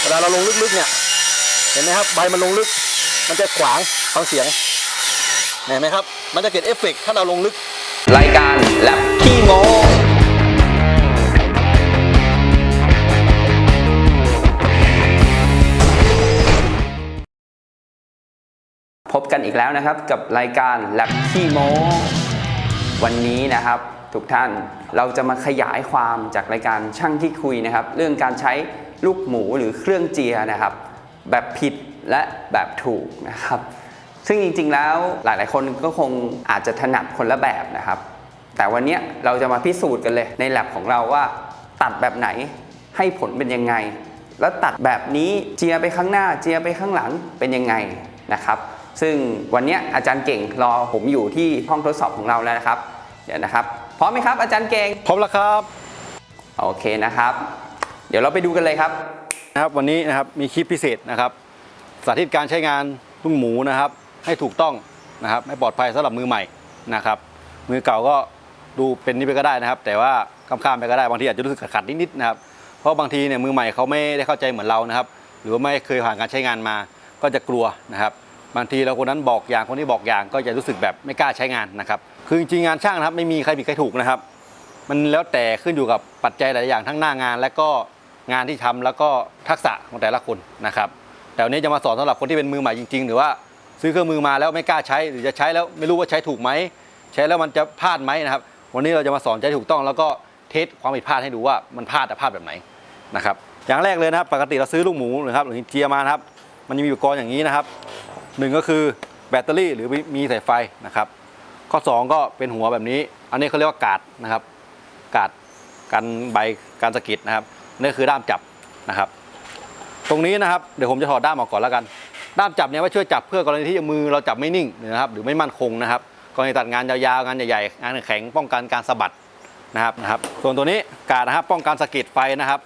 เวลาเราลงลึกๆเนี่ยเห็นไหมครับใบมันลงลึกมันจะขวางฟังเสียงเห็นไหมครับมันจะเกิดเอฟเฟกต์ถ้าเราลงลึกรายการแลบขี้โม้พบกันอีกแล้วนะครับกับรายการแลบขี้โม้วันนี้นะครับทุกท่านเราจะมาขยายความจากรายการช่างที่คุยนะครับเรื่องการใช้ลูกหมูหรือเครื่องเจียนะครับแบบผิดและแบบถูกนะครับซึ่งจริงๆแล้วหลายๆคนก็คงอาจจะถนัดคนละแบบนะครับแต่วันนี้เราจะมาพิสูจน์กันเลยใน lab ของเราว่าตัดแบบไหนให้ผลเป็นยังไงแล้วตัดแบบนี้เจียไปข้างหน้าเจียไปข้างหลังเป็นยังไงนะครับซึ่งวันนี้อาจารย์เก่งรอผมอยู่ที่ห้องทดสอบของเราแล้วนะครับเดี๋ยวนะครับพร้อมไหมครับอาจารย์เก่งพร้อมแล้วครับโอเคนะครับเดี๋ยวเราไปดูกันเลยครับวันนี้นะครับมีคลิปพิเศษนะครับสาธิตการใช้งานลูกหมูนะครับให้ถูกต้องนะครับให้ปลอดภัยสำหรับมือใหม่นะครับมือเก่าก็ดูเป็นนี่ไปก็ได้นะครับแต่ว่าข้ามไปก็ได้บางทีอาจจะรู้สึกขัดๆนิดๆนะครับเพราะบางทีเนี่ยมือใหม่เขาไม่ได้เข้าใจเหมือนเรานะครับหรือว่าไม่เคยผ่านการใช้งานมาก็จะกลัวนะครับบางทีเราคนนั้นบอกอย่างคนนี้บอกอย่างก็จะรู้สึกแบบไม่กล้าใช้งานนะครับคือจริงๆงานช่างนะครับไม่มีใครผิดใครถูกนะครับมันแล้วแต่ขึ้นอยู่กับปัจจัยหลายอย่างทั้งหน้างานและก็งานที่ทำแล้วก็ทักษะของแต่ละคนนะครับแต่วันนี้จะมาสอนสำหรับคนที่เป็นมือใหม่จริงๆหรือว่าซื้อเครื่องมือมาแล้วไม่กล้าใช้หรือจะใช้แล้วไม่รู้ว่าใช้ถูกไหมใช้แล้วมันจะพลาดไหมนะครับวันนี้เราจะมาสอนใช้ถูกต้องแล้วก็เทสความผิดพลาดให้ดูว่ามันพลาดแต่พลาดแบบไหนนะครับอย่างแรกเลยนะครับปกติเราซื้อลูกหมูนะครับหรือเจียมานะครับมันจะมีอุปกรณ์อย่างนี้นะครับหนึ่งก็คือแบตเตอรี่หรือมีสายไฟนะครับข้อ2ก็เป็นหัวแบบนี้อันนี้เขาเรียกว่ากาดนะครับกาดกันใบการสะกิดนะครับนี่คือด้ามจับนะครับตรงนี้นะครับเดี๋ยวผมจะถอดด้ามออกก่อนแล้วกันด้ามจับเนี่ยว่าช่วยจับเพื่อกรณีที่มือเราจับไม่นิ่งนะครับหรือไม่มั่นคงนะครับกรณีตัดงานยาวๆงานใหญ่ๆงานแข็งป้องกันการสะบัดนะครับส่วนตัวนี้กาดนะครับป้องกันสะเก็ดไฟนะครับ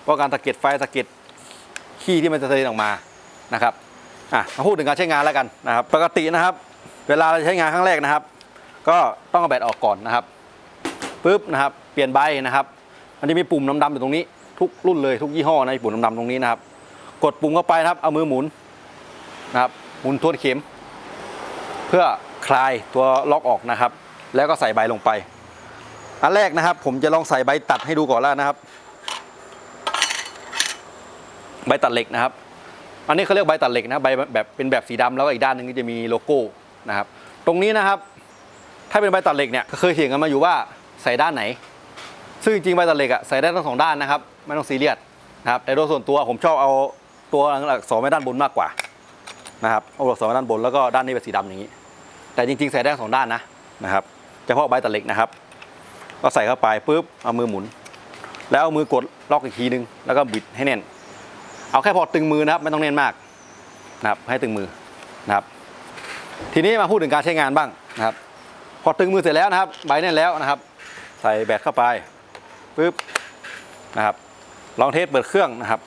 ป้องกันสะเก็ดไฟสะเก็ดขี้ที่มันจะเทออกมานะครับมาพูดถึงการใช้งานแล้วกันนะครับปกตินะครับเวลาเราใช้งานครั้งแรกนะครับก็ต้องเอาแบตออกก่อนนะครับปึ๊บนะครับเปลี่ยนใบนะครับมันจะมีปุ่มดำๆอยู่ตรงนี้ทุกรุ่นเลยทุกยี่ห้อนะปุ่มดำๆตรงนี้นะครับกดปุ่มเข้าไปนะครับเอามือหมุนนะครับหมุนทวนเข็มเพื่อคลายตัวล็อกออกนะครับแล้วก็ใส่ใบลงไปอันแรกนะครับผมจะลองใส่ใบตัดให้ดูก่อนแล้วนะครับใบตัดเหล็กนะครับอันนี้เขาเรียกใบตัดเหล็กนะใบแบบเป็นแบบสีดำแล้วก็อีกด้านหนึ่งก็จะมีโลโก้นะครับตรงนี้นะครับถ้าเป็นใบตัดเหล็กเนี่ยเคยเถียงกันมาอยู่ว่าใส่ด้านไหนซึ่งจริงๆใบตัดเหล็กใส่ได้ทั้ง2ด้านนะครับไม่ต้องซีเรียสนะครับแต่โดยส่วนตัวผมชอบเอาตัวอักษรไว้ด้านบนมากกว่านะครับเอาอักษรไว้ด้านบนแล้วก็ด้านนี้เป็นสีดำอย่างนี้แต่จริงๆใส่ได้ทั้ง2ด้านนะครับเฉพาะใบตัดเหล็กนะครับก็ใส่เข้าไปปุ๊บเอามือหมุนแล้วเอามือกดล็อกอีกทีนึงแล้วก็บิดให้แน่นเอาแค่พอตึงมือนะครับไม่ต้องแน่นมากนะครับให้ตึงมือนะครับทีนี้มาพูดถึงการใช้งานบ้างนะครับพอตึงมือเสร็จแล้วนะครับใบแน่นแล้วนะครับใส่แบตเข้าไปปุ๊บนะครับลองเทสเปิดเครื่องนะครับ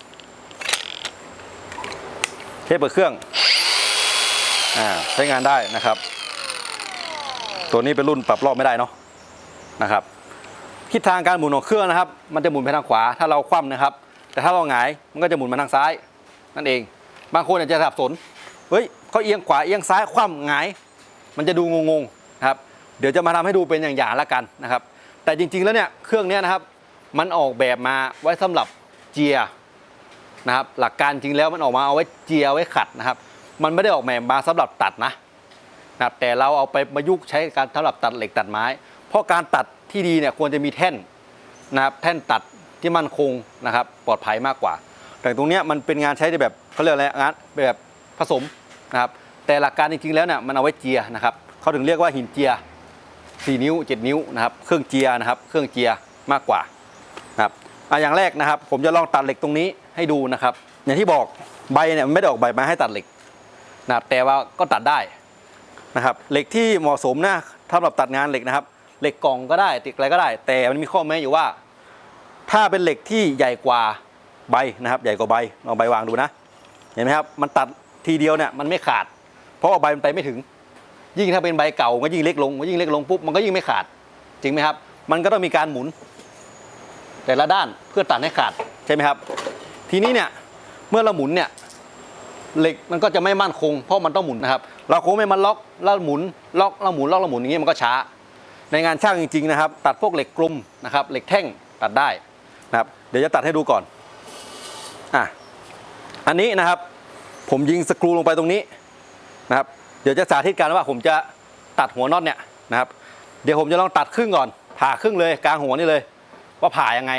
เทสเปิดเครื่องใช้งานได้นะครับตัวนี้เป็นรุ่นปรับรอบไม่ได้เนาะนะครับทิศทางการหมุนของเครื่องนะครับมันจะหมุนไปทางขวาถ้าเราคว่ำนะครับแต่ถ้าเราหงายมันก็จะหมุนมาทางซ้ายนั่นเองบางคนอาจจะสับสนเฮ้ยเขาเอียงขวาเอียงซ้ายคว่ำหงายมันจะดูงงๆนะครับเดี๋ยวจะมาทำให้ดูเป็นอย่างๆละกันนะครับแต่จริงๆแล้วเนี่ยเครื่องนี้นะครับมันออกแบบมาไว้สำหรับเจียนะครับหลักการจริงแล้วมันออกมาเอาไว้เจียไว้ขัดนะครับมันไม่ได้ออกแบบมาสำหรับตัดนะครับแต่เราเอาไปประยุกต์ใช้การสำหรับตัดเหล็กตัดไม้เพราะการตัดที่ดีเนี่ยควรจะมีแท่นนะครับแท่นตัดที่มั่นคงนะครับปลอดภัยมากกว่าแต่ตรงนี้มันเป็นงานใช้ในแบบเขาเรียกอะไรงานแบบผสมนะครับแต่หลักการจริงๆแล้วเนี่ยมันเอาไว้เจียนะครับเขาถึงเรียกว่าหินเจีย4 นิ้ว 7 นิ้วนะครับเครื่องเจียนะครับเครื่องเจียมากกว่านะครับอย่างแรกนะครับผมจะลองตัดเหล็กตรงนี้ให้ดูนะครับอย่างที่บอกใบเนี่ยมันไม่ได้ออกใบมาให้ตัดเหล็กนะครับแต่ว่าก็ตัดได้นะครับเหล็กที่เหมาะสมนะสำหรับตัดงานเหล็กนะครับเหล็กกล่องก็ได้ติดอะไรก็ได้แต่มันมีข้อแม้อยู่ว่าถ้าเป็นเหล็กที่ใหญ่กว่าใบนะครับใหญ่กว่าใบลองใบวางดูนะเห็นไหมครับมันตัดทีเดียวเนี่ยมันไม่ขาดเพราะว่าใบมันไปไม่ถึงยิ่งถ้าเป็นใบเก่าก็ยิ่งเล็กลงปุ๊บมันก็ยิ่งไม่ขาดจริงไหมครับมันก็ต้องมีการหมุนแต่ละด้านเพื่อตัดให้ขาดใช่ไหมครับทีนี้เนี่ย เมื่อเราหมุนเนี่ยเหล็กมันก็จะไม่มั่นคงเพราะมันต้องหมุนนะครับเราคงไม่มันล็อกแล้วหมุนล็อกแล้วหมุนล็อกแล้วหมุนอย่างนี้มันก็ช้าในงานช่างจริงๆนะครับตัดพวกเหล็กกลมนะครับเหล็กแท่งตัดได้นะครับเดี๋ยวจะตัดให้ดูก่อนอันนี้นะครับผมยิงสกรูลงไปตรงนี้นะครับเดี๋ยวจะสาธิตกันว่าผมจะตัดหัวน็อตเนี่ยนะครับเดี๋ยวผมจะลองตัดครึ่งก่อนผ่าครึ่งเลยกลางหัวนี่เลยว่าผ่ายังไง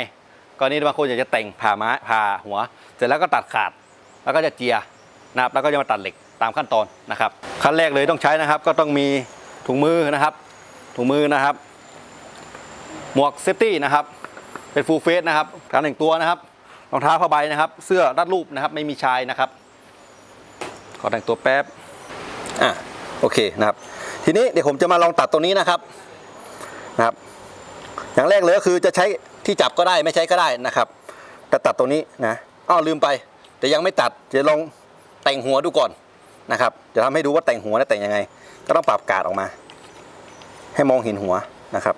กรณีบางคนอยากจะแต่งผ่าหัวเสร็จแล้วก็ตัดขาดแล้วก็จะเจียนะครับแล้วก็จะมาตัดเหล็กตามขั้นตอนนะครับขั้นแรกเลยต้องใช้นะครับก็ต้องมีถุงมือนะครับหมวกเซฟตี้นะครับเป็นฟูลเฟสนะครับการแต่งตัวนะครับรองเท้าผ้าใบนะครับเสื้อรัดรูปนะครับไม่มีชายนะครับขอแต่งตัวแป๊บโอเคนะครับทีนี้เดี๋ยวผมจะมาลองตัดตัวนี้นะครับอย่างแรกเลยก็คือจะใช้ที่จับก็ได้ไม่ใช้ก็ได้นะครับแต่ตัดตัวนี้นะลืมไปแต่ยังไม่ตัดจะลองแต่งหัวดูก่อนนะครับจะทำให้ดูว่าแต่งหัวแต่งยังไงก็ต้องปรับกาดออกมาให้มองเห็นหัวนะครับ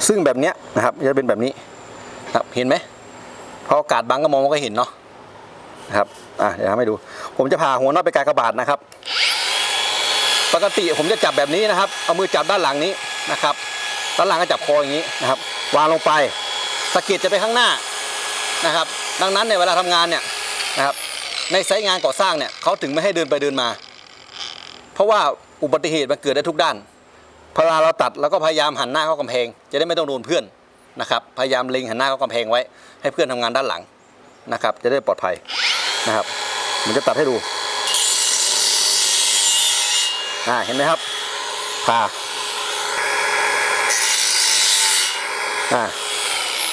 ซึ่งแบบเนี้ยนะครับจะเป็นแบบนี้ครับเห็นไหมพออากาศบังก็มองก็เห็นเนาะนะครับเดี๋ยวทำให้ดูผมจะผ่าหัวน็อตไปกากบาทนะครับปกติผมจะจับแบบนี้นะครับเอามือจับด้านหลังนี้นะครับด้านหลังก็จับคออย่างนี้นะครับวางลงไปสะเก็ดจะไปข้างหน้านะครับดังนั้นในเวลาทำงานเนี่ยนะครับในไซต์งานก่อสร้างเนี่ยเขาถึงไม่ให้เดินไปเดินมาเพราะว่าอุบัติเหตุมันเกิดได้ทุกด้านเวลาเราตัดเราก็พยายามหันหน้าเข้ากำแพงจะได้ไม่ต้องโดนเพื่อนนะครับพยายามเล็งหันหน้าเข้ากำแพงไว้ให้เพื่อนทำงานด้านหลังนะครับจะได้ปลอดภัยนะครับผมจะตัดให้ดูเห็นไหมครับผ่า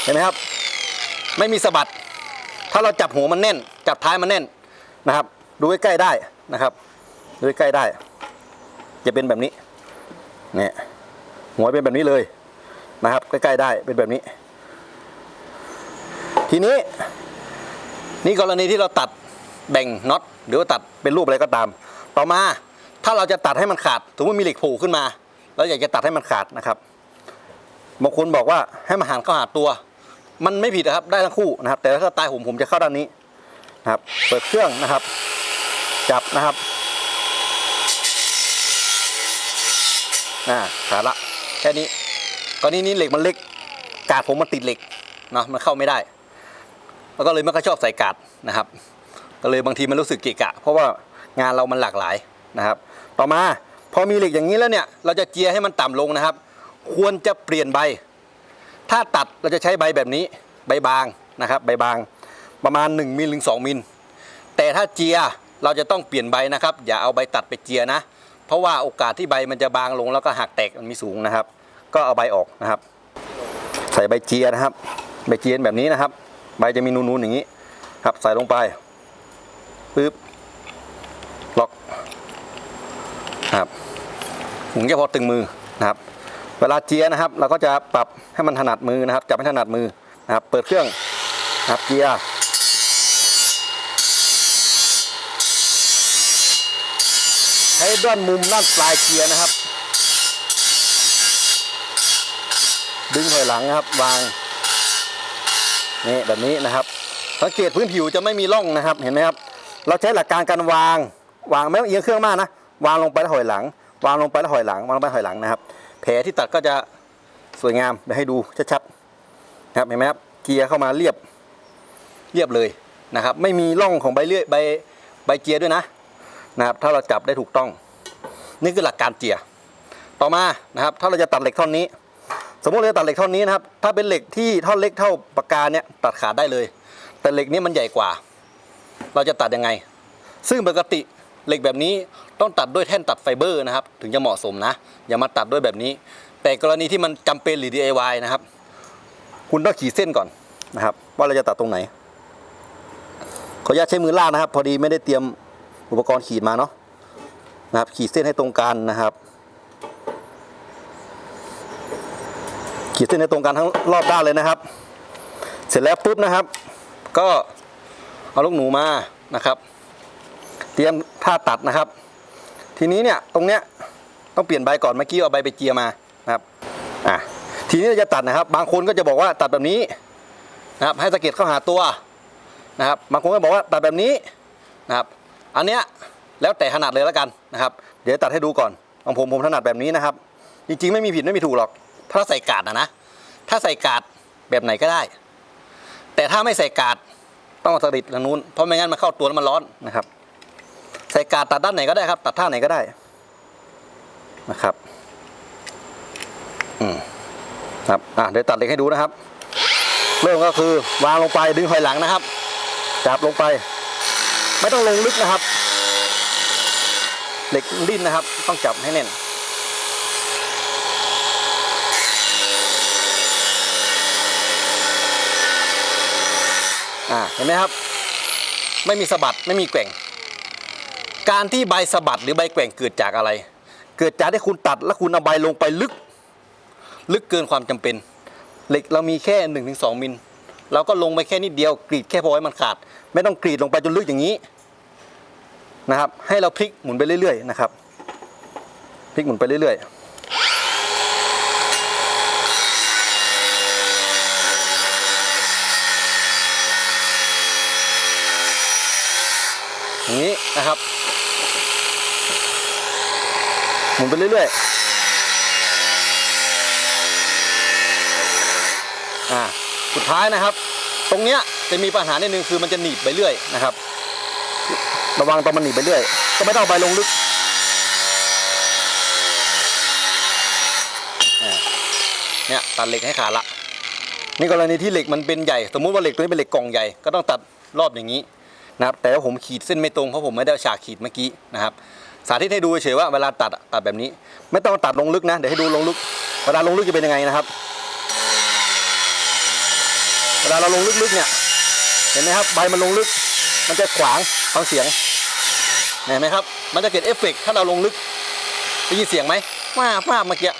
เห็นไหมครับไม่มีสะบัดถ้าเราจับหัวมันแน่นจับท้ายมันแน่นนะครับดูใกล้ๆได้นะครับดูใกล้ๆได้จะเป็นแบบนี้เนี่ยหัวเป็นแบบนี้เลยนะครับใกล้ๆได้เป็นแบบนี้ทีนี้นี่กรณีที่เราตัดแบ่งน็อตหรือว่าตัดเป็นรูปอะไรก็ตามต่อมาถ้าเราจะตัดให้มันขาดสมมติมีเหล็กโผล่ขึ้นมาเราอยากจะตัดให้มันขาดนะครับบางคนบอกว่าให้มันหันเข้าหาตัวมันไม่ผิดนะครับได้ทั้งคู่นะครับแต่ถ้าสไตล์ผมจะเข้าด้านนี้นะครับเปิดเครื่องนะครับจับนะครับขาดละแค่นี้กรณีนี้เหล็กมันเล็กกาดผมมันติดเหล็กเนาะมันเข้าไม่ได้แล้วก็เลยไม่ค่อยชอบใส่กาดนะครับก็เลยบางทีมันรู้สึกเกะกะเพราะว่างานเรามันหลากหลายนะครับต่อมาพอมีเหล็กอย่างนี้แล้วเนี่ยเราจะเจียให้มันต่ำลงนะครับควรจะเปลี่ยนใบถ้าตัดเราจะใช้ใบแบบนี้ใบบางนะครับใบบางประมาณ1มิลถึง2มิลแต่ถ้าเจียเราจะต้องเปลี่ยนใบนะครับอย่าเอาใบตัดไปเจียนะเพราะว่าโอกาสที่ใบมันจะบางลงแล้วก็หักแตกมันมีสูงนะครับก็เอาใบออกนะครับใส่ใบเจียนะครับใบเจียแบบนี้นะครับใบจะมีนูนๆอย่างนี้ครับใส่ลงไปปึ๊บล็อกครับถึงจะพอตึงมือนะครับเวลาเจียนะครับเราก็จะปรับให้มันถนัดมือนะครับจับให้ถนัดมือนะครับเปิดเครื่องนะครับเจียให้ด้านมุมด้านปลายเจียนะครับดึงถอยหลังนะครับวางนี่แบบนี้นะครับสังเกตพื้นผิวจะไม่มีร่องนะครับเห็นไหมครับเราใช้หลักการการวางไม่ต้องเอียงเครื่องมากนะวางลงไปแล้วถอยหลังวางลงไปแล้วถอยหลังวางลงไปถอยหลังนะครับแผลที่ตัดก็จะสวยงามเดี๋ยวให้ดูชัดๆนะครับเห็นไหมครับเจียเข้ามาเรียบเลยนะครับไม่มีร่องของใบเจียด้วยนะครับถ้าเราจับได้ถูกต้องนี่คือหลักการเจียต่อมานะครับถ้าเราจะตัดเหล็กท่อนนี้สมมติเราจะตัดเหล็กท่อนนี้นะครับถ้าเป็นเหล็กที่ท่อนเล็กเท่าปากกาเนี่ยตัดขาดได้เลยแต่เหล็กนี้มันใหญ่กว่าเราจะตัดยังไงซึ่งปกติเหล็กแบบนี้ต้องตัดด้วยแท่นตัดไฟเบอร์นะครับถึงจะเหมาะสมนะอย่ามาตัดด้วยแบบนี้แต่กรณีที่มันจำเป็นหรือ DIY นะครับคุณต้องขีดเส้นก่อนนะครับว่าเราจะตัดตรงไหนขออนุญาตใช้มือลากนะครับพอดีไม่ได้เตรียมอุปกรณ์ขีดมาเนาะนะครับขีดเส้นให้ตรงกันนะครับขีดเส้นให้ตรงกันทั้งรอบด้านเลยนะครับเสร็จแล้วปุ๊บนะครับก็เอาลูกหนูมานะครับเตรียมท่าตัดนะครับทีนี้เนี่ยตรงเนี้ยต้องเปลี่ยนใบก่อนเมื่อกี้เอาใบไปเจียมานะครับ ทีนี้เราจะตัดนะครับบางคนก็จะบอกว่าตัดแบบนี้นะครับให้สะเก็ดเข้าหาตัวนะครับบางคนก็บอกว่าตัดแบบนี้นะครับอันเนี้ยแล้วแต่ถนัดเลยแล้วกันนะครับเดี๋ยวตัดให้ดูก่อนของผมถนัดแบบนี้นะครับจริงๆไม่มีผิดไม่มีถูกหรอกถ้าใส่กาดนะถ้าใส่กาดแบบไหนก็ได้แต่ถ้าไม่ใส่กาดต้องเอาสลิดทางนู้นเพราะไม่งั้นมันเข้าตัวแล้วมันร้อนนะครับใส่กาดตัดด้านไหนก็ได้ครับตัดท่าไหนก็ได้นะครับครับเดี๋ยวตัดเหล็กให้ดูนะครับเริ่มก็คือวางลงไปดึงถอยหลังนะครับจับลงไปไม่ต้องลงลึกนะครับเหล็กดิ้นนะครับต้องจับให้แน่นเห็นไหมครับไม่มีสะบัดไม่มีแกว่งการที่ใบสะบัดหรือใบแกว่งเกิดจากอะไรเกิดจากที่คุณตัดแล้วคุณเอาใบลงไปลึกเกินความจำเป็นเหล็กเรามีแค่ 1-2 มิลเราก็ลงไปแค่นิดเดียวกรีดแค่พอให้มันขาดไม่ต้องกรีดลงไปจนลึกอย่างนี้นะครับให้เราพลิกหมุนไปเรื่อยๆนะครับพลิกหมุนไปเรื่อยๆอย่างนี้นะครับหมุนไปเรื่อยๆสุดท้ายนะครับตรงเนี้ยจะมีปัญหานิดนึงคือมันจะหนีบไปเรื่อยนะครับระวังตอนมันหนีบไปเรื่อยก็ไม่ต้องใบลงลึกเนี่ยตัดเหล็กให้ขาดละนี่กรณีที่เหล็กมันเป็นใหญ่สมมุติว่าเหล็กตัวนี้เป็นเหล็กกล่องใหญ่ก็ต้องตัดรอบอย่างนี้นะครับแต่ว่าผมขีดเส้นไม่ตรงเพราะผมไม่ได้ฉากขีดเมื่อกี้นะครับสาธิตให้ดูเฉยว่าเวลาตัดแบบนี้ไม่ต้องตัดลงลึกนะเดี๋ยวให้ดูลงลึกเวลาลงลึกจะเป็นยังไงนะครับเวลาเราลงลึกๆเนี่ยเห็นไหมครับใบมันลงลึกมันจะขวางฟังเสียงเห็นไหมครับมันจะเกิดเอฟเฟกต์ถ้าเราลงลึกได้ยินเสียงไหมฟ้าเมื่อกี้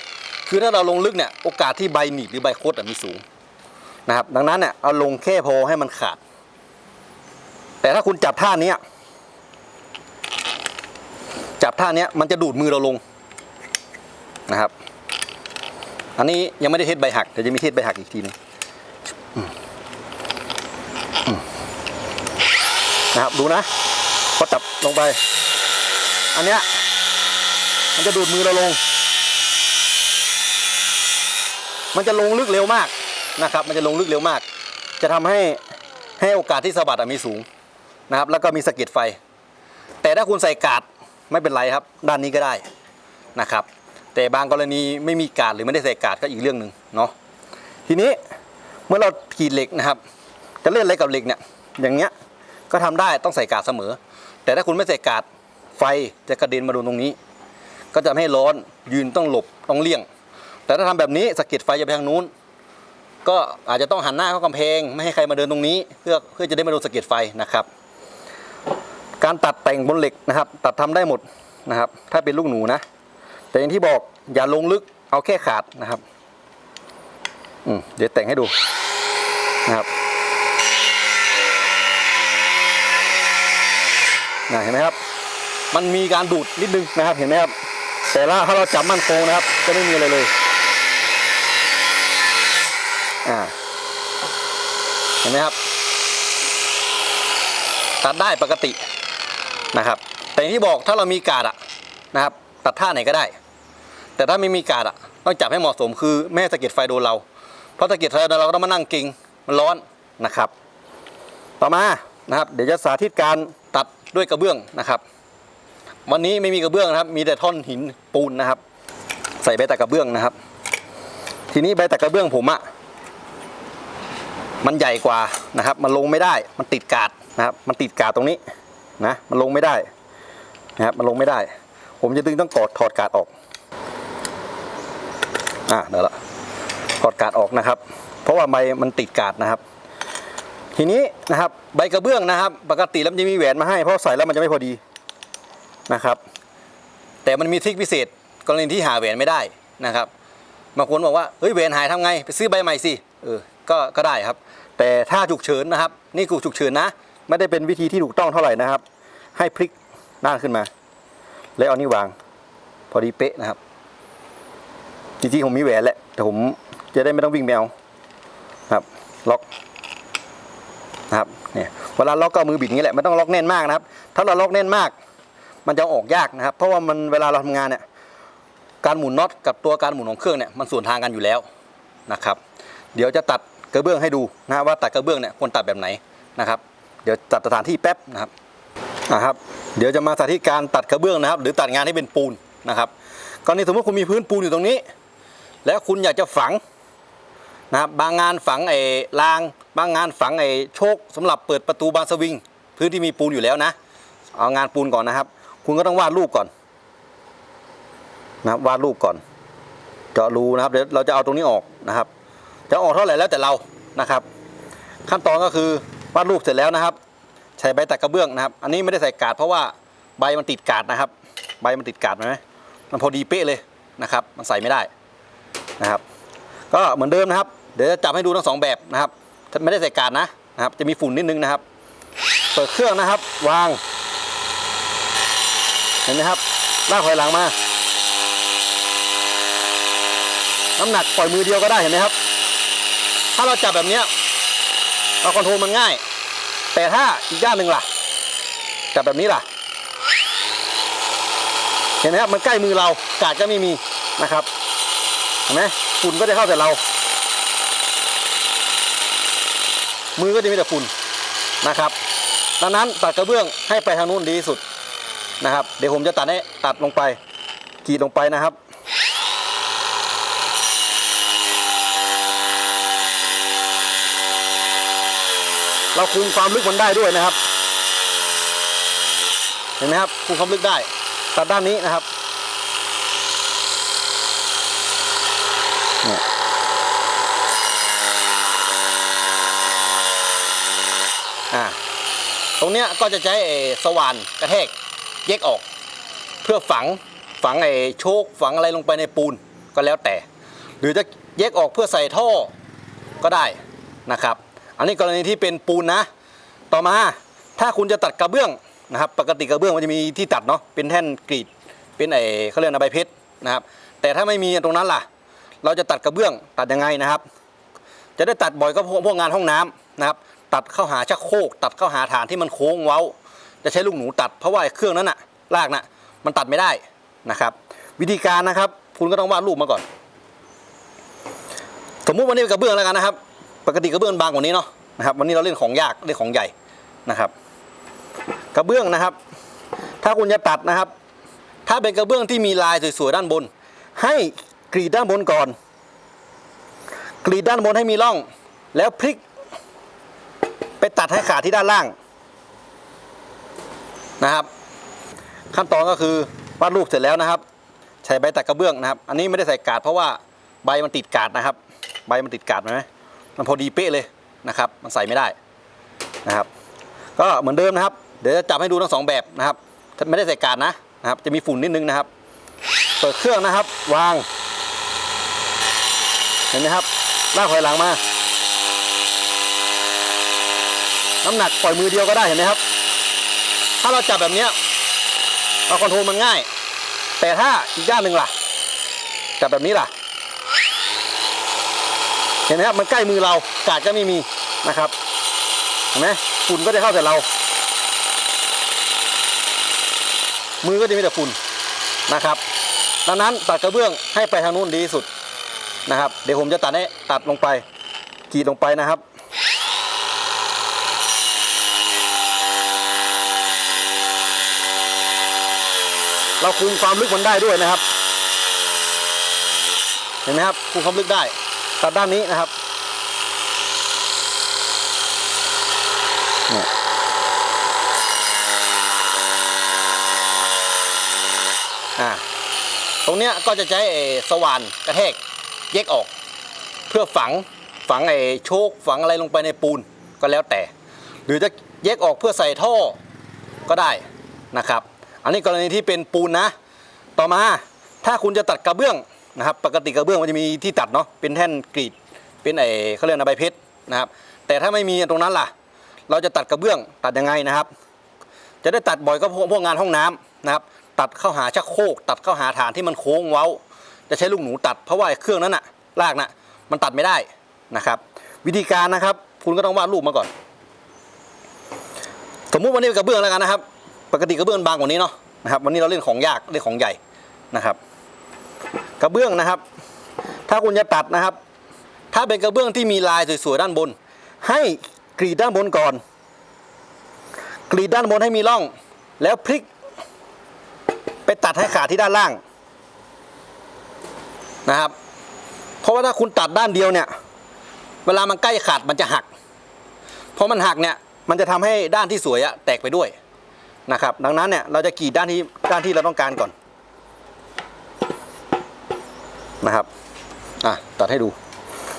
คือถ้าเราลงลึกเนี่ยโอกาสที่ใบหนีบหรือใบคดมีสูงนะครับดังนั้นเนี่ยเอาลงแค่พอให้มันขาดแต่ถ้าคุณจับท่านี้มันจะดูดมือเราลงนะครับอันนี้ยังไม่ได้เทสใบหักเดี๋ยวจะมีเทสใบหักอีกทีนึงนะครับดูนะพอจับลงไปอันเนี้ยมันจะดูดมือเราลงมันจะลงลึกเร็วมากนะครับมันจะลงลึกเร็วมากจะทำให้โอกาสที่สะบัดมีสูงนะครับแล้วก็มีสะเก็ดไฟแต่ถ้าคุณใส่กาดไม่เป็นไรครับด้านนี้ก็ได้นะครับแต่บางกรณีไม่มีกาดหรือไม่ได้ใส่กาดก็อีกเรื่องหนึ่งเนาะทีนี้เมื่อเราขีดเหล็กนะครับจะเล่นอะไรกับเหล็กเนี่ยอย่างเงี้ยก็ทำได้ต้องใส่กาดเสมอแต่ถ้าคุณไม่ใส่กาดไฟจะกระเด็นมาโดนตรงนี้ก็จะไม่ให้ร้อนยืนต้องหลบต้องเลี่ยงแต่ถ้าทำแบบนี้สะเก็ดไฟจะไปทางนู้นก็อาจจะต้องหันหน้าเข้ากำแพงไม่ให้ใครมาเดินตรงนี้เพื่อจะได้ไม่โดนสะเก็ดไฟนะครับการตัดแต่งบนเหล็กนะครับตัดทำได้หมดนะครับถ้าเป็นลูกหนูนะแต่อย่างที่บอกอย่าลงลึกเอาแค่ขาดนะครับเดี๋ยวแต่งให้ดูนะครับเห็นไหมครับมันมีการดูดนิดนึงนะครับเห็นไหมครับแต่ถ้าเราจับมั่นคงนะครับจะไม่มีอะไรเลยเห็นไหมครับตัดได้ปกตินะครับแต่อย่างที่บอกถ้าเรามีกาดนะครับตัดท่าไหนก็ได้แต่ถ้าไม่มีกาดต้องจับให้เหมาะสมคือไม่ให้สะเก็ดไฟโดนเราเพราะสะเก็ดไฟเราก็ต้องมานั่งเก่งมันร้อนนะครับต่อมานะครับเดี๋ยวจะสาธิตการตัดด้วยกระเบื้องนะครับวันนี้ไม่มีกระเบื้องนะครับมีแต่ท่อนหินปูนนะครับใส่ใบตะกระเบื้องนะครับทีนี้ใบตะกระเบื้องผมมันใหญ่กว่านะครับมันลงไม่ได้มันติดกาดนะครับมันติดกาดตรงนี้นะมันลงไม่ได้นะครับมันลงไม่ได้ผมจะต้องถอดกาดออกเดี๋ยวละถอดกาดออกนะครับเพราะว่าใบมันติดกาดนะครับทีนี้นะครับใบกระเบื้องนะครับปกติแล้วมันจะมีแหวนมาให้เพราะใส่แล้วมันจะไม่พอดีนะครับแต่มันมีทริคพิเศษกรณีที่หาแหวนไม่ได้นะครับบางคนบอกว่าเฮ้ยแหวนหายทำไงไปซื้อใบใหม่สิก็ได้ครับแต่ถ้าฉุกเฉินนะครับนี่คือฉุกเฉินนะไม่ได้เป็นวิธีที่ถูกต้องเท่าไหร่นะครับให้พลิกด้านขึ้นมาแล้วเอานี่วางพอดีเป๊ะนะครับจริงๆผมมีแหวนแหละแต่ผม จะได้ไม่ต้องวิ่งแมวครับล็อกนะครับเนี่ยเวลาล็อกก็เอามือบิดนี้แหละไม่ต้องล็อกแน่นมากนะครับถ้าเราล็อกแน่นมากมันจะออกยากนะครับเพราะว่ามันเวลาเราทำงานเนี่ยการหมุนน็อตกับตัวการหมุนของเครื่องเนี่ยมันส่วนทางกันอยู่แล้วนะครับเดี๋ยวจะตัดกระเบื้องให้ดูนะว่าตัดกระเบื้องเนี่ยควรตัดแบบไหนนะครับเดี๋ยวจัดสถานที่แป๊บนะครับเดี๋ยวจะมาสาธิตการตัดกระเบื้องนะครับหรือตัดงานให้เป็นปูนนะครับกรณีสมมติคุณมีพื้นปูนอยู่ตรงนี้แล้วคุณอยากจะฝังนะครับบางงานฝังไอ้รางบางงานฝังไอ้โชคสำหรับเปิดประตูบานสวิงพื้นที่มีปูนอยู่แล้วนะเอางานปูนก่อนนะครับคุณก็ต้องวาดรูปก่อนนะครับวาดรูปก่อนเจาะรูนะครับเดี๋ยวเราจะเอาตรงนี้ออกนะครับจะออกเท่าไหร่แล้วแต่เรานะครับขั้นตอนก็คือวาดรูปเสร็จแล้วนะครับใช้ใบตัดกระเบื้องนะครับอันนี้ไม่ได้ใส่กาดเพราะว่าใบมันติดกาดนะครับใบมันติดกาดไหมมันพอดีเป๊ะเลยนะครับมันใส่ไม่ได้นะครับก็เหมือนเดิมนะครับเดี๋ยวจะจับให้ดูทั้งสองแบบนะครับไม่ได้ใส่กาดนะครับจะมีฝุ่นนิดนึงนะครับเปิดเครื่องนะครับวางเห็นไหมครับลากถอยหลังมาน้ำหนักปล่อยมือเดียวก็ได้เห็นไหมครับถ้าเราจับแบบนี้เราคอนโทรลมันง่ายแต่ถ้าอีกด้านหนึ่งล่ะจับแบบนี้ล่ะเห็นไหมครับมันใกล้มือเรากาดก็ไม่มีนะครับเห็นไหมฝุ่นก็จะเข้าแต่เรามือก็จะมีแต่ฝุ่นนะครับดังนั้นตัดกระเบื้องให้ไปทางนู้นดีที่สุดนะครับเดี๋ยวผมจะตัดลงไปกรีดลงไปนะครับเราคุมความลึกมันได้ด้วยนะครับเห็นไหมครับคุมความลึกได้ตัดด้านนี้นะครับตรงเนี้ยก็จะใช้สว่านกระแทกแยกออกเพื่อฝังโชคฝังอะไรลงไปในปูนก็แล้วแต่หรือจะแยกออกเพื่อใส่ท่อก็ได้นะครับอันนี้กรณีที่เป็นปูนนะต่อมาถ้าคุณจะตัดกระเบื้องนะครับปกติกระเบื้องมันจะมีที่ตัดเนาะเป็นแท่นกรีดเป็นเขาเรียกใบเพชรนะครับแต่ถ้าไม่มีตรงนั้นล่ะเราจะตัดกระเบื้องตัดยังไงนะครับจะได้ตัดบ่อยก็พวกงานห้องน้ำนะครับตัดเข้าหาชักโครกตัดเข้าหาฐานที่มันโค้งเว้าจะใช้ลูกหนูตัดเพราะว่าเครื่องนั้นน่ะลากน่ะมันตัดไม่ได้นะครับวิธีการนะครับคุณก็ต้องวาดรูปมาก่อนสมมุติวันนี้เป็นกระเบื้องแล้วกันนะครับปกติกระเบื้องบางกว่านี้เนาะนะครับวันนี้เราเล่นของยากเล่นของใหญ่นะครับกระเบื้องนะครับถ้าคุณจะตัดนะครับถ้าเป็นกระเบื้องที่มีลายสวยๆด้านบนให้กรีดด้านบนก่อนกรีดด้านบนให้มีร่องแล้วพลิกไปตัดให้ขาดที่ด้านล่างนะครับขั้นตอนก็คือวาดรูปเสร็จแล้วนะครับใช้ใบตัดกระเบื้องนะครับอันนี้ไม่ได้ใส่กาดเพราะว่าใบมันติดกาดนะครับใบมันติดกาดไหมมันพอดีเป๊ะเลยนะครับมันใส่ไม่ได้นะครับก็เหมือนเดิมนะครับเดี๋ยวจะจับให้ดูทั้งสองแบบนะครับไม่ได้ใส่กาดนะครับจะมีฝุ่นนิดนึงนะครับเปิดเครื่องนะครับวางเห็นไหมครับลากถอยหลังมาน้ำหนักปล่อยมือเดียวก็ได้เห็นไหมครับถ้าเราจับแบบนี้เราคอนโทรลมันง่ายแต่ถ้าอีกด้านหนึ่งล่ะจับแบบนี้ล่ะเห็นไหมครับมันใกล้มือเรากาดก็ไม่มีนะครับเห็นไหมฝุ่นก็จะเข้าแต่เรามือก็จะมีแต่ฝุ่นนะครับดังนั้นตัดกระเบื้องให้ไปทางนู้นดีที่สุดนะครับเดี๋ยวผมจะตัดลงไปกรีดลงไปนะครับเราคุมความลึกมันได้ด้วยนะครับเห็นไหมครับคุมความลึกได้ตัดด้านนี้นะครับตรงเนี้ยก็จะใช้สว่านกระแทกแยกออกเพื่อฝังโชคฝังอะไรลงไปในปูนก็แล้วแต่หรือจะแยกออกเพื่อใส่ท่อก็ได้นะครับอันนี้กรณีที่เป็นปูนนะต่อมาถ้าคุณจะตัดกระเบื้องนะครับปกติกระเบื้องมันจะมีที่ตัดเนาะเป็นแท่นกรีดเป็นเขาเรียกใบเพชรนะครับแต่ถ้าไม่มีตรงนั้นล่ะเราจะตัดกระเบื้องตัดยังไงนะครับจะได้ตัดบ่อยก็พวกงานห้องน้ำนะครับตัดเข้าหาชักโครกตัดเข้าหาฐานที่มันโค้งเว้าจะใช้ลูกหนูตัดเพราะว่าเครื่องนั้นน่ะลากน่ะ มันตัดไม่ได้นะครับวิธีการนะครับคุณก็ต้องวาดรูปมาก่อนสมมุติวันนี้เป็นกระเบื้องแล้วกันนะครับปกติกระเบื้องบางกว่านี้เนาะนะครับวันนี้เราเล่นของยากเล่นของใหญ่นะครับกระเบื้องนะครับถ้าคุณจะตัดนะครับถ้าเป็นกระเบื้องที่มีลายสวยๆด้านบนให้กรีดด้านบนก่อนกรีดด้านบนให้มีร่องแล้วพลิกไปตัดให้ขาดที่ด้านล่างนะครับเพราะว่าถ้าคุณตัดด้านเดียวเนี่ยเวลามันใกล้ขาดมันจะหักเพราะมันหักเนี่ยมันจะทำให้ด้านที่สวยแตกไปด้วยนะครับดังนั้นเนี่ยเราจะกรีดด้านที่เราต้องการก่อนนะครับตัดให้ดู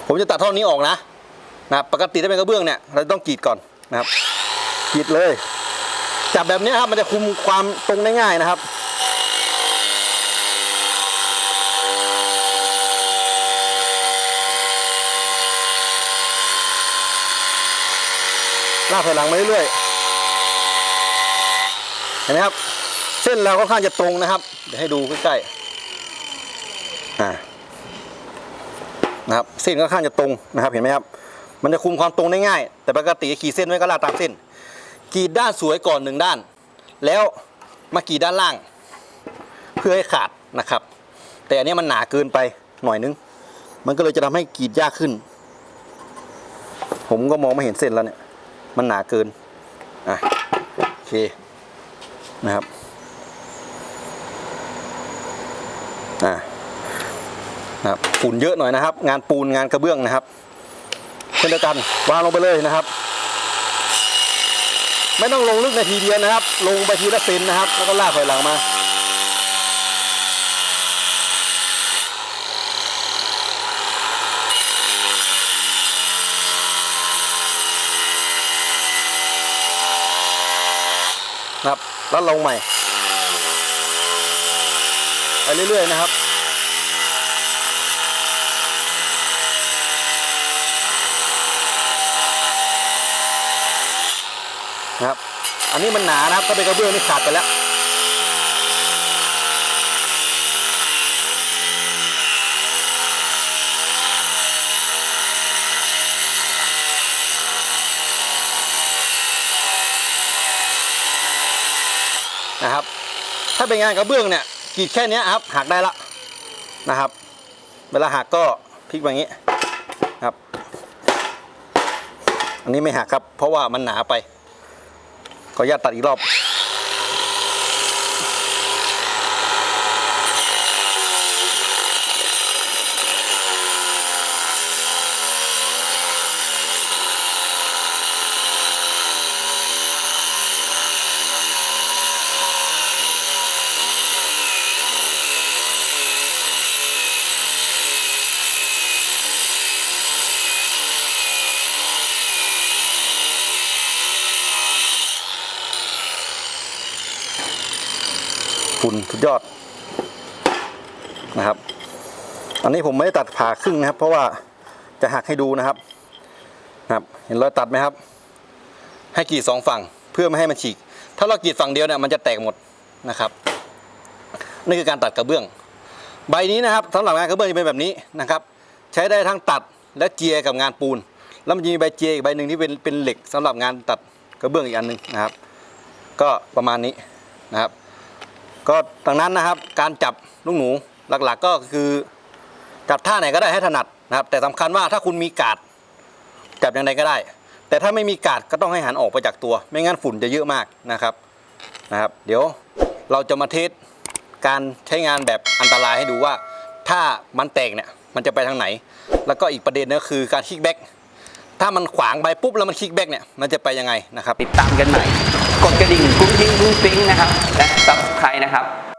ผมจะตัดท่อนนี้ออกนะปกติถ้าเป็นกระเบื้องเนี่ยเราต้องกรีดก่อนนะครับกรีดเลยจับแบบนี้ครับมันจะคุมความตรงได้ง่ายนะครับลากถอยหลังมาเรื่อยๆเห็นไหมครับเส้นเราค่อนข้างจะตรงนะครับเดี๋ยวให้ดูใกล้ๆนะครับเส้นค่อนข้างจะตรงนะครับเห็นไหมครับมันจะคุมความตรงได้ง่ายแต่ปกติขีดเส้นไว้ก็ลากตามเส้นกรีดด้านสวยก่อนหนึ่งด้านแล้วมากรีดด้านล่างเพื่อให้ขาดนะครับแต่อันนี้มันหนาเกินไปหน่อยนึงมันก็เลยจะทำให้กรีดยากขึ้นผมก็มองไม่เห็นเส้นแล้วเนี่ยมันหนาเกินโอเคนะครับนะครับฝุ่นเยอะหน่อยนะครับงานปูนงานกระเบื้องนะครับเช่นเดียวกันวางลงไปเลยนะครับไม่ต้องลงลึกในทีเดียวนะครับลงไปทีละเซนนะครับแล้วก็ลากถอยหลังมานะครับแล้วลงใหม่ไปเรื่อยๆนะครับอันนี้มันหนานะครับถ้าเป็นกระเบื้องนี่ขาดไปแล้วนะครับถ้าเป็นงานกระเบื้องเนี่ยกรีดแค่นี้ครับหักได้ละนะครับเวลาหักก็พลิกแบบนี้ครับอันนี้ไม่หักครับเพราะว่ามันหนาไปขออนุญาตตัดอีกรอบฝุ่นสุดยอดนะครับอันนี้ผมไม่ได้ตัดผ่าครึ่งนะครับเพราะว่าจะหักให้ดูนะครับเห็นรอยตัดไหมครับให้กรีด2ฝั่งเพื่อไม่ให้มันฉีกถ้าเรากรีดฝั่งเดียวเนี่ยมันจะแตกหมดนะครับนี่คือการตัดกระเบื้องใบนี้นะครับสำหรับงานกระเบื้องจะเป็นแบบนี้นะครับใช้ได้ทั้งตัดและเจียกับงานปูนแล้วมันจะมีใบเจียอีกใบหนึ่งที่เป็นเหล็กสำหรับงานตัดกระเบื้องอีกอันหนึ่งนะครับก็ประมาณนี้นะครับก็ดังนั้นนะครับการจับลูกหนูหลักๆก็คือจับท่าไหนก็ได้ให้ถนัดนะครับแต่สำคัญว่าถ้าคุณมีการ์ดจับอย่างไรก็ได้แต่ถ้าไม่มีการ์ดก็ต้องให้หันออกไปจากตัวไม่งั้นฝุ่นจะเยอะมากนะครับเดี๋ยวเราจะมาเทสการใช้งานแบบอันตรายให้ดูว่าถ้ามันแตกเนี่ยมันจะไปทางไหนแล้วก็อีกประเด็นก็คือการคิกแบ็กถ้ามันขวางไปปุ๊บแล้วมันคิกแบ็กเนี่ยมันจะไปยังไงนะครับติดตามกันใหม่กดกระดิ่งกุ้งกิ้งกุ้งปิ้งนะครับและ Subscribe นะครับ